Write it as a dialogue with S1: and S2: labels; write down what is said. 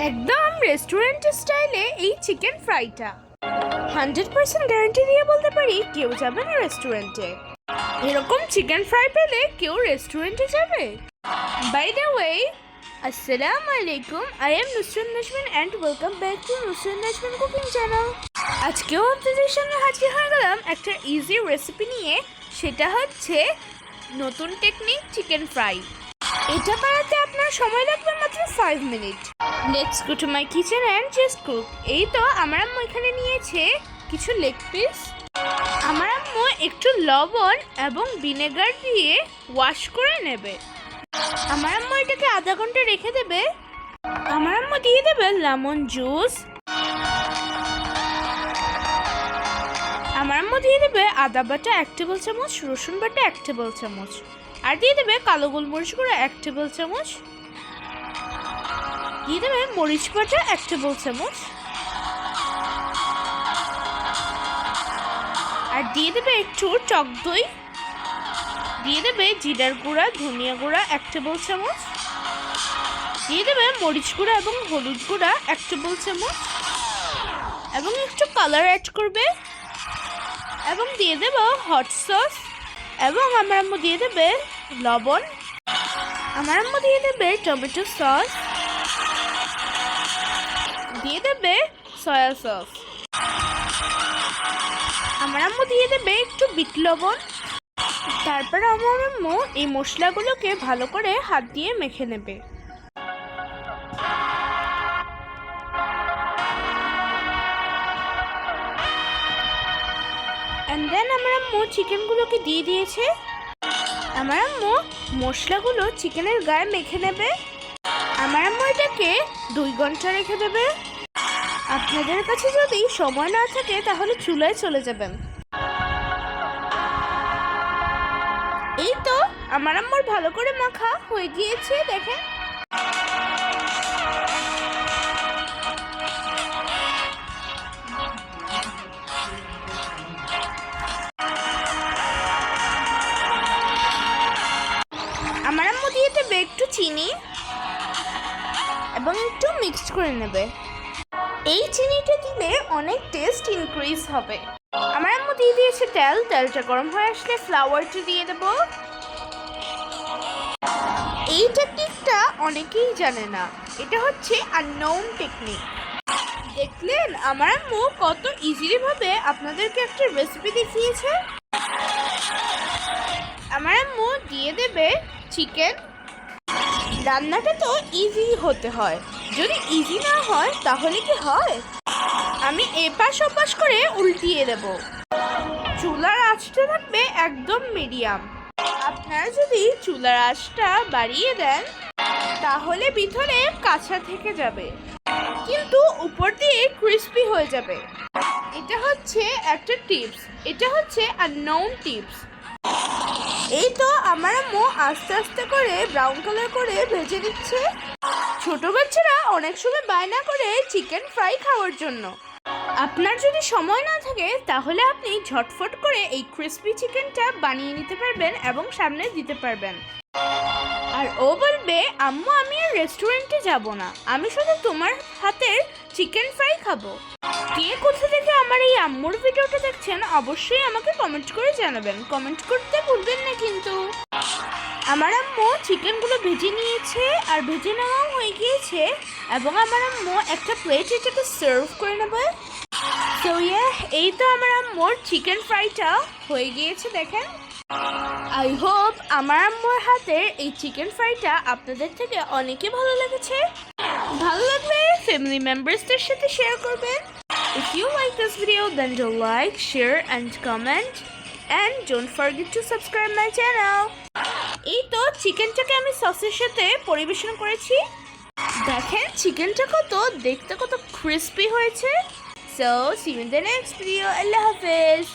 S1: একদম রেস্টুরেন্ট স্টাইলে এই চিকেন ফ্রাইটা 100% গ্যারান্টি দিয়ে বলতে পারি কেউ যাবে না রেস্টুরেন্টে। এরকম চিকেন ফ্রাই পেলে কেউ রেস্টুরেন্টে যাবে? বাই দ্য ওয়ে, আসসালামু আলাইকুম, I am Nusrat Nazmin and welcome back to Nusrat Nazmin cooking channel. আজকেও আপনাদের সামনে হাজির হয়ে গেলাম একটা ইজি রেসিপি নিয়ে, সেটা হচ্ছে নতুন টেকনিক চিকেন ফ্রাই। এটা বানাতে আপনার সময় লাগবে মাত্র 5 minute. Let's go to my kitchen and just cook. এই তো আমার আম্মু এখানে নিয়েছে কিছু লেগ পিস। আমার আম্মু একটু লবণ এবং ভিনেগার দিয়ে ওয়াশ করে নেবে। আমার আম্মু এটাকে আধা ঘন্টা রেখে দেবে। আমার আম্মু দিয়ে দেবে লেমন জুস। আমার আম্মু দিয়ে দেবে আদা বাটা 1 টেবিল চামচ, রসুন বাটা 1 টেবিল চামচ, আর দিয়ে দেবে কালো গোলমরিচ গুঁড়ো 1 টেবিল চামচ, দিয়ে দেবে মরিচ বাটা 1 টেবিল চামচ, আর দিয়ে দেবে একটু টক দই, দিয়ে দেবে জিরার গুঁড়া ধনিয়া গুঁড়া 1 টেবিল চামচ, দিয়ে দেবে মরিচ গুঁড়া এবং হলুদ গুঁড়া 1 টেবিল চামচ, এবং একটু কালার অ্যাড করবে, এবং দিয়ে দেব হট সস, এবং আমার আম্মু দিয়ে দেবে লবণ। আমার আম্মু দিয়ে দেবে টমেটো সস, দিয়ে দেবে সয়া সস। আমার আম্মু দিয়ে দেবে একটু বিট লবণ। তারপর আমার আম্মু এই মশলাগুলোকে ভালো করে হাত দিয়ে মেখে নেবে। এন্ড দেন আমার আম্মু চিকেনগুলোকে দিয়ে দিয়েছে। আমার আম্মু মশলাগুলো চিকেনের গায়ে মেখে নেবে। আমার আম্মু এটাকে 2 ঘন্টা রেখে দেবে। আপনাদের কাছে যদি সময় না থাকে তাহলে চুলায় চলে যাবেন। এই তো আমার আম্মুর ভালো করে মাখা হয়ে গিয়েছে, দেখেন। আমার আম্মু দিয়ে দেবে একটু চিনি এবং একটু মিক্সড করে নেবে। এই চিনিটা দিলে অনেক টেস্ট ইনক্রিজ হবে। আমার আম্মু দিয়ে দিয়েছে তেল। তেলটা গরম হয়ে আসলে ফ্লাওয়ারটা দিয়ে দেব। এই টেকনিকটা অনেকেই জানে না, এটা হচ্ছে আননোন টেকনিক। দেখলেন আমার আম্মু কত ইজিলি ভাবে আপনাদেরকে একটা রেসিপি দেখিয়েছে। আমার আম্মু দিয়ে দেবে চিকেন। রান্নাটা তো ইজি হতে হয়, যদি ইজি না হয় তাহলে কি হয়? আমি এপাশ ওপাশ করে উল্টিয়ে দেব। চুলার আঁচটা থাকবে একদম মিডিয়াম। আপনারা যদি চুলার আঁচটা বাড়িয়ে দেন তাহলে ভিতরে কাঁচা থেকে যাবে, কিন্তু উপর দিয়ে ক্রিস্পি হয়ে যাবে। এটা হচ্ছে একটা টিপস, এটা হচ্ছে আননোন টিপস। এই তো আমার আম্মু আস্তে আস্তে করে ব্রাউন কালার করে ভেজে দিচ্ছে। ছোট বাচ্চারা অনেক সময় বায়না করে চিকেন ফ্রাই খাওয়ার জন্য। আপনার যদি সময় না থাকে তাহলে আপনি ঝটফট করে এই ক্রিসপি চিকেনটা বানিয়ে নিতে পারবেন এবং সামনে দিতে পারবেন। আর ও বলবে, আম্মু আমি আর রেস্টুরেন্টে যাব না, আমি শুধু তোমার হাতের চিকেন ফ্রাই খাবো। কে কোথা থেকে আমার এই আম্মুর ভিডিওটা দেখছেন অবশ্যই আমাকে কমেন্ট করে জানাবেন। কমেন্ট করতে ভুলবেন না কিন্তু। আমার আম্মু চিকেনগুলো ভেজে নিয়েছে আর ভেজে নেওয়াও হয়ে গিয়েছে, এবং আমার আম্মু একটা প্লেট এটাকে সার্ভ করে নেবে। তো এই তো আমার আম্মুর চিকেন ফ্রাইটা হয়ে গিয়েছে, দেখেন। আই হোপ আমার আম্মুর হাতের এই চিকেন ফ্রাইটা আপনাদের থেকে অনেকই ভালো লেগেছে। ভালো লাগলে ফ্যামিলি মেম্বার্সদের সাথে শেয়ার করবেন। If you like this video, then do like, share and comment, and don't forget to subscribe my channel. এই তো চিকেনটাকে আমি সসের সাথে পরিবেশন করেছি। দেখেন চিকেনটা দেখতে কত ক্রিস্পি হয়েছে। So see you in the next video. Allah Hafiz.